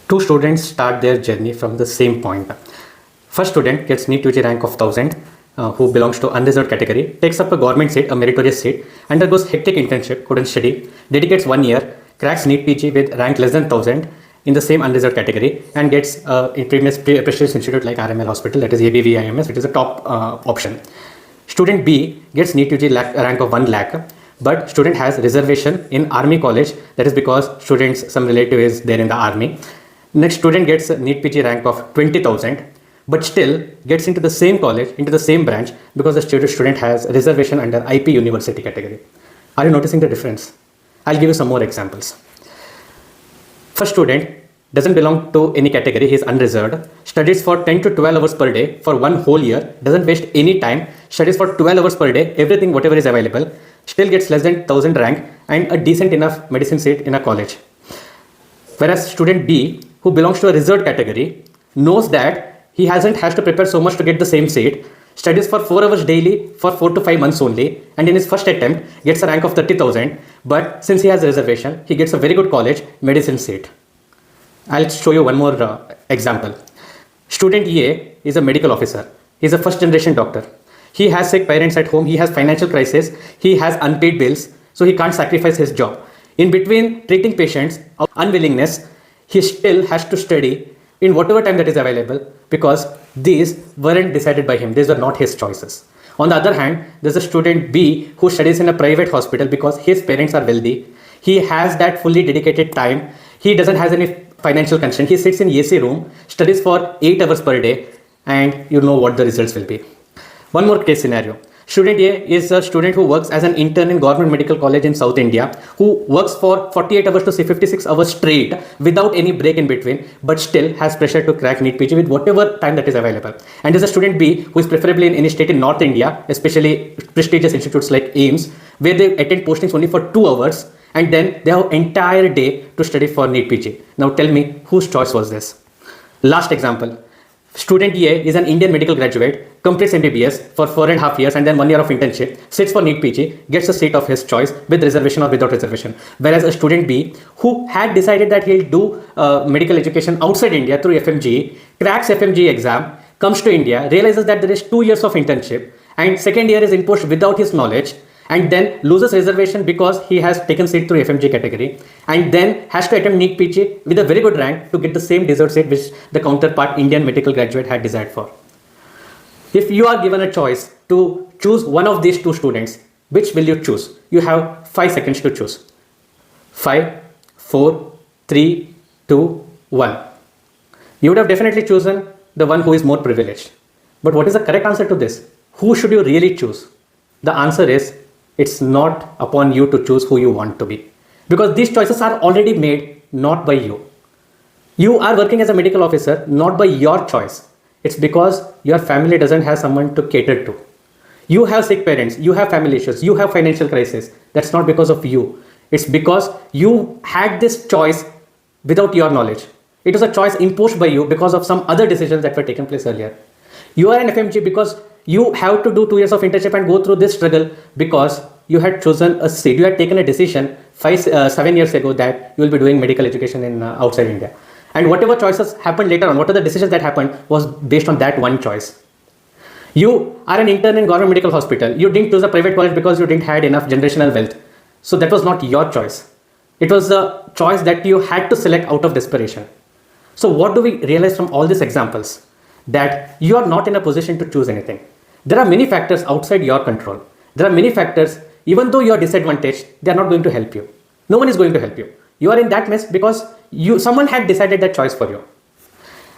Two students start their journey from the same point. First student gets NEET UG rank of 1000, who belongs to unreserved category, takes up a government seat, a meritorious seat, undergoes hectic internship, couldn't study, dedicates 1 year, cracks NEET PG with rank less than 1000 in the same unreserved category, and gets a prestigious institute like RML Hospital, that is ABVIMS, which is a top option. Student B gets NEET UG rank of 1 lakh, but student has reservation in army college. That is because some relative is there in the army. Next student gets a NEET PG rank of 20,000, but still gets into the same college, into the same branch, because the student has reservation under IP university category. Are you noticing the difference? I'll give you some more examples. First student doesn't belong to any category, he is unreserved, studies for 10 to 12 hours per day for 1 whole year, doesn't waste any time, studies for 12 hours per day, everything whatever is available, still gets less than 1000 rank and a decent enough medicine seat in a college. Whereas student B, who belongs to a reserved category, knows that he has to prepare so much to get the same seat, studies for 4 hours daily for 4 to 5 months only, and in his first attempt gets a rank of 30,000, but since he has a reservation, he gets a very good college medicine seat. I'll show you one more example. Student A is a medical officer. He's a first generation doctor. He has sick parents at home, he has financial crisis, he has unpaid bills, so he can't sacrifice his job. In between treating patients of unwillingness, he still has to study in whatever time that is available, because these weren't decided by him, these were not his choices. On the other hand, there's a student B who studies in a private hospital because his parents are wealthy. He has that fully dedicated time. He doesn't have any financial constraint. He sits in AC room, studies for 8 hours per day, and you know what the results will be. One more case scenario. Student A is a student who works as an intern in government medical college in South India, who works for 48 hours to 56 hours straight without any break in between, but still has pressure to crack NEET PG with whatever time that is available. And there's a student B who is preferably in any state in North India, especially prestigious institutes like AIMS, where they attend postings only for 2 hours, and then they have entire day to study for NEET PG. Now tell me, whose choice was this? Last example. Student A is an Indian medical graduate, completes MBBS for 4.5 years and then 1 year of internship, sits for NEET PG, gets a seat of his choice with reservation or without reservation. Whereas a student B, who had decided that he'll do medical education outside India through FMGE, cracks FMGE exam, comes to India, realizes that there is 2 years of internship, and second year is imposed without his knowledge, and then loses reservation because he has taken seat through FMG category, and then has to attempt NEET PG with a very good rank to get the same deserved seat which the counterpart Indian medical graduate had desired for. If you are given a choice to choose one of these two students, which will you choose? You have 5 seconds to choose. 5, 4, 3, 2, 1. You would have definitely chosen the one who is more privileged. But what is the correct answer to this? Who should you really choose? The answer is, it's not upon you to choose who you want to be, because these choices are already made not by you. You are working as a medical officer not by your choice. It's because your family doesn't have someone to cater to. You have sick parents, you have family issues, you have financial crisis. That's not because of you. It's because you had this choice without your knowledge. It was a choice imposed by you because of some other decisions that were taken place earlier. You are an FMG because you have to do 2 years of internship and go through this struggle because you had chosen a seat. You had taken a decision 7 years ago that you will be doing medical education in outside India. And whatever choices happened later on, whatever the decisions that happened was based on that one choice. You are an intern in government medical hospital. You didn't choose a private college because you didn't have enough generational wealth. So that was not your choice. It was a choice that you had to select out of desperation. So what do we realize from all these examples? That you are not in a position to choose anything. There are many factors outside your control. There are many factors, even though you are disadvantaged, they are not going to help you. No one is going to help you. You are in that mess because someone had decided that choice for you.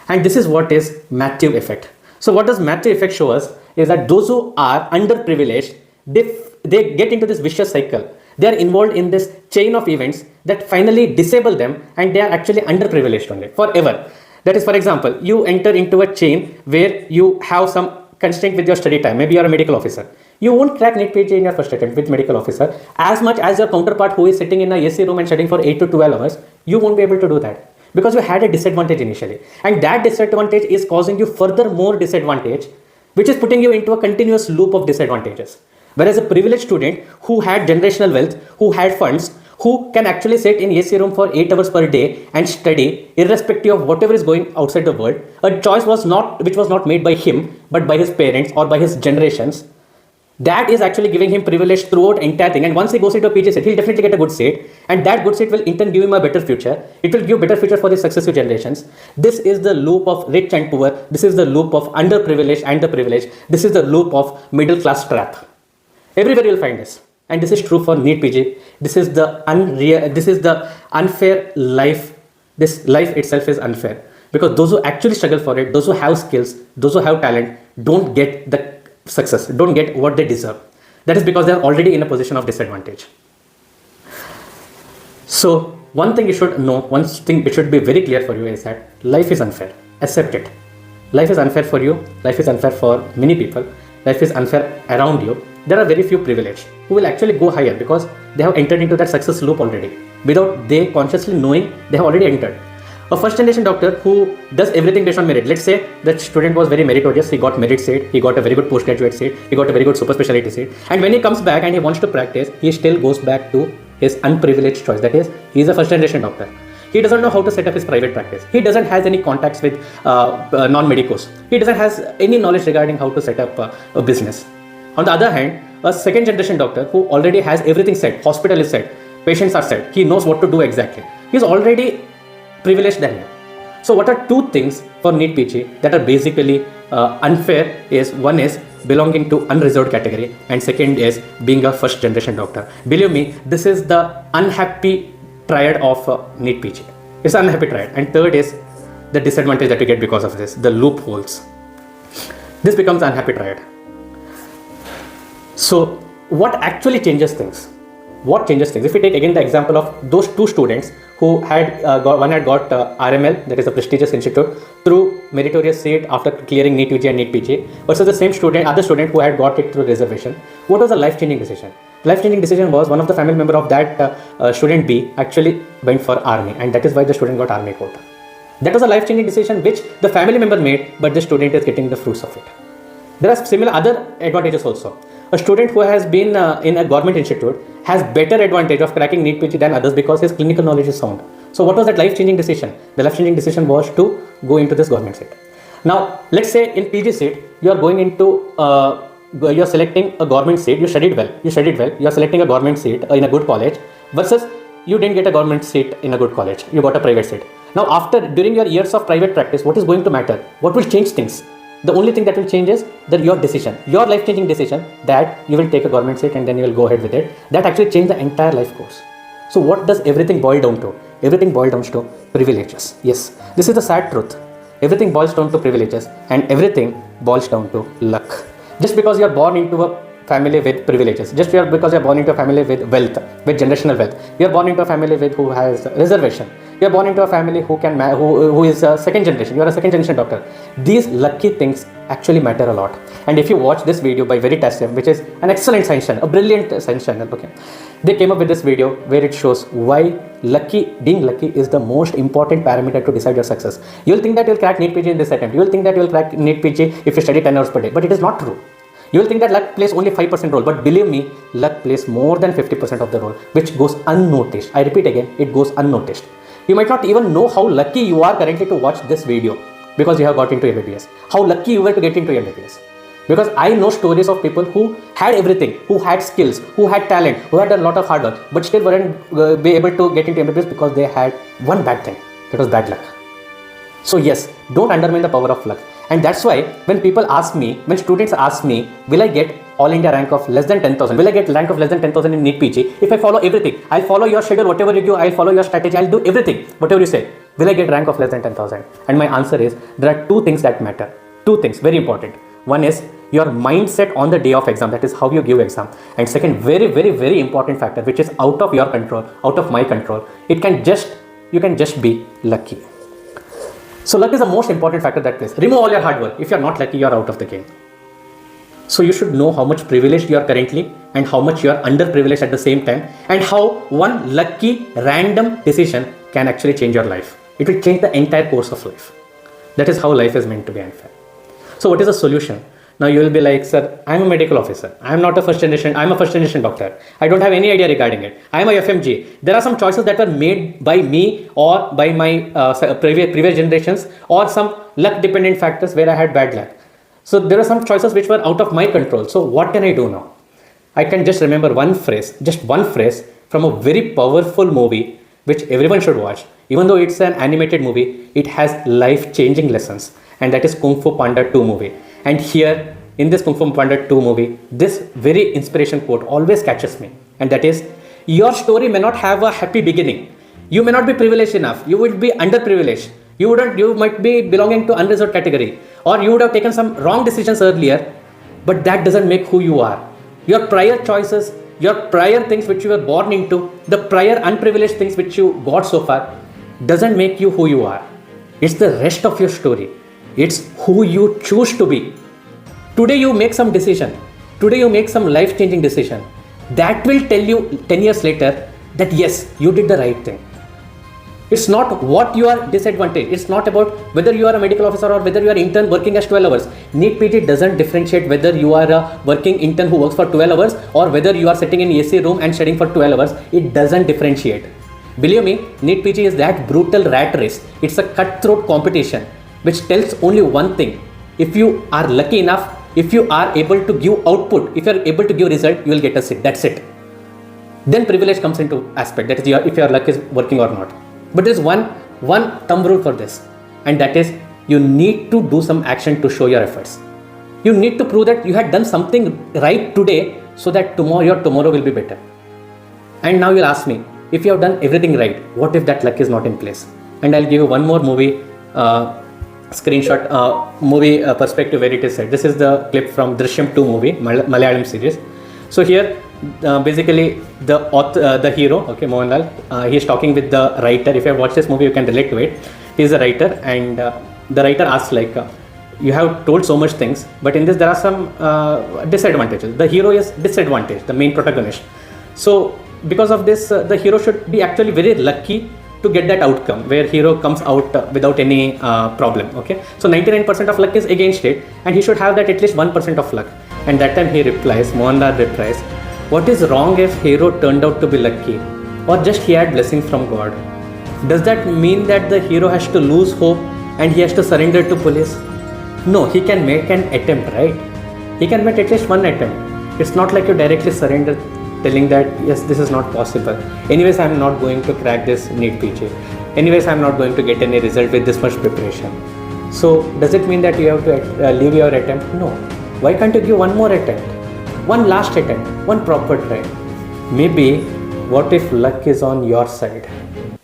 And this is what is Matthew effect. So what does Matthew effect show us is that those who are underprivileged, they get into this vicious cycle. They are involved in this chain of events that finally disable them, and they are actually underprivileged only forever. That is, for example, you enter into a chain where you have some constraint with your study time. Maybe you are a medical officer. You won't crack NEET PG in your first attempt with medical officer as much as your counterpart who is sitting in a AC room and studying for 8 to 12 hours. You won't be able to do that because you had a disadvantage initially. And that disadvantage is causing you further more disadvantage, which is putting you into a continuous loop of disadvantages. Whereas a privileged student who had generational wealth, who had funds, who can actually sit in AC room for 8 hours per day and study irrespective of whatever is going outside the world. A choice which was not made by him, but by his parents or by his generations. That is actually giving him privilege throughout entire thing. And once he goes into a PG seat, he'll definitely get a good seat. And that good seat will in turn give him a better future. It will give better future for the successive generations. This is the loop of rich and poor. This is the loop of underprivileged and the privileged. This is the loop of middle class trap. Everywhere you'll find this. And this is true for NEET PG. This is the unfair life. This life itself is unfair. Because those who actually struggle for it, those who have skills, those who have talent, don't get the success, don't get what they deserve. That is because they are already in a position of disadvantage. So one thing you should know, one thing which should be very clear for you is that life is unfair. Accept it. Life is unfair for you. Life is unfair for many people. Life is unfair around you. There are very few privileged who will actually go higher because they have entered into that success loop already. Without they consciously knowing, they have already entered. A first generation doctor who does everything based on merit. Let's say that student was very meritorious, he got merit seat, he got a very good postgraduate seat, he got a very good super specialty seat. And when he comes back and he wants to practice, he still goes back to his unprivileged choice. That is, he is a first generation doctor. He doesn't know how to set up his private practice. He doesn't have any contacts with non-medicos. He doesn't have any knowledge regarding how to set up a business. On the other hand, a second generation doctor who already has everything set, hospital is set, patients are set, he knows what to do exactly. He is already privileged than you. So what are two things for NEET PG that are basically unfair is, one is belonging to unreserved category and second is being a first generation doctor. Believe me, this is the unhappy triad of NEET PG. It's an unhappy triad. And third is the disadvantage that you get because of this, the loopholes. This becomes unhappy triad. So what actually changes things? What changes things? If we take again the example of those two students who had one had got RML, that is a prestigious institute, through meritorious seat after clearing NEET UG and NEET PG, versus the same student, other student who had got it through reservation. What was the life-changing decision? Life-changing decision was one of the family member of that student B actually went for army, and that is why the student got army quota. That was a life-changing decision which the family member made, but the student is getting the fruits of it. There are similar other advantages also. A student who has been in a government institute has better advantage of cracking NEET PG than others because his clinical knowledge is sound. So what was that life-changing decision? The life-changing decision was to go into this government seat. Now, let's say in PG seat, you are going into, you are selecting a government seat, you studied well, you are selecting a government seat in a good college versus you didn't get a government seat in a good college, you got a private seat. Now, during your years of private practice, what is going to matter? What will change things? The only thing that will change is your decision, your life-changing decision that you will take a government seat and then you will go ahead with it. That actually changed the entire life course. So what does everything boil down to? Everything boils down to privileges. Yes, this is the sad truth. Everything boils down to privileges and everything boils down to luck. Just because you are born into a family with privileges, just because you are born into a family with wealth, with generational wealth, you are born into a family with who has reservation, you are born into a family who is a second generation, you are a second generation doctor. These lucky things actually matter a lot. And if you watch this video by Veritasium, which is an excellent science channel, a brilliant science channel, okay, they came up with this video where it shows why being lucky is the most important parameter to decide your success. You will think that you will crack NEET PG in this attempt, you will think that you will crack NEET PG if you study 10 hours per day, but it is not true. You will think that luck plays only 5% role, but believe me, luck plays more than 50% of the role, which goes unnoticed. I repeat again, it goes unnoticed. You might not even know how lucky you are currently to watch this video because you have got into MBBS. How lucky you were to get into MBBS. Because I know stories of people who had everything, who had skills, who had talent, who had done a lot of hard work, but still weren't be able to get into MBBS because they had one bad thing. That was bad luck. So yes, don't undermine the power of luck. And that's why when people ask me, when students ask me, will I get all India rank of less than 10,000? Will I get rank of less than 10,000 in NEET PG? If I follow everything, I'll follow your schedule, whatever you give, I'll follow your strategy, I'll do everything, whatever you say. Will I get rank of less than 10,000? And my answer is, there are two things that matter. Two things, very important. One is your mindset on the day of exam, that is how you give exam. And second, very, very, very important factor, which is out of your control, out of my control. You can just be lucky. So luck is the most important factor that plays. Remove all your hard work. If you're not lucky, you're out of the game. So you should know how much privileged you are currently and how much you are underprivileged at the same time, and how one lucky random decision can actually change your life. It will change the entire course of life. That is how life is meant to be unfair. So what is the solution? Now you will be like, sir, I'm a medical officer. I'm not a first generation. I'm a first generation doctor. I don't have any idea regarding it. I'm a FMG. There are some choices that were made by me or by my previous generations, or some luck dependent factors where I had bad luck. So there are some choices which were out of my control. So what can I do now? I can just remember just one phrase from a very powerful movie which everyone should watch. Even though it's an animated movie, it has life-changing lessons, and that is Kung Fu Panda 2 movie. And here in this Kung Fu Panda 2 movie, this very inspiration quote always catches me, and that is, your story may not have a happy beginning. You may not be privileged enough. You would be underprivileged. You might be belonging to unreserved category, or you would have taken some wrong decisions earlier, but that doesn't make who you are. Your prior choices, your prior things which you were born into, the prior unprivileged things which you got so far, doesn't make you who you are. It's the rest of your story. It's who you choose to be. Today you make some decision. Today you make some life-changing decision. That will tell you 10 years later that yes, you did the right thing. It's not what you are disadvantaged. It's not about whether you are a medical officer or whether you are intern working as 12 hours. NEET PT doesn't differentiate whether you are a working intern who works for 12 hours or whether you are sitting in AC room and studying for 12 hours. It doesn't differentiate. Believe me, NEET PT is that brutal rat race. It's a cutthroat competition which tells only one thing. If you are lucky enough, if you are able to give output, if you are able to give result, you will get a seat. That's it. Then privilege comes into aspect. That is if your luck is working or not. But there is one thumb rule for this, and that is you need to do some action to show your efforts. You need to prove that you had done something right today so that your tomorrow will be better. And now you'll ask me, if you have done everything right, what if that luck is not in place? And I'll give you one more movie movie perspective where it is said. This is the clip from Drishyam 2 movie, Malayalam series. So here basically the hero, okay, Mohanlal, he is talking with the writer. If you have watched this movie, you can relate to it. He is a writer, and the writer asks like, you have told so much things, but in this there are some disadvantages. The hero is disadvantaged, the main protagonist. So because of this, the hero should be actually very lucky to get that outcome where hero comes out without any problem. Okay, so 99% of luck is against it, and he should have that at least 1% of luck. And that time he replies, Mohanlal replies, what is wrong if hero turned out to be lucky, or just he had blessings from God? Does that mean that the hero has to lose hope and he has to surrender to police? No, he can make an attempt, right? He can make at least one attempt. It's not like you directly surrender, telling that yes, this is not possible. Anyways, I am not going to crack this NEET PG. Anyways, I am not going to get any result with this much preparation. So does it mean that you have to leave your attempt? No. Why can't you give one more attempt? One last attempt, one proper try. Maybe what if luck is on your side?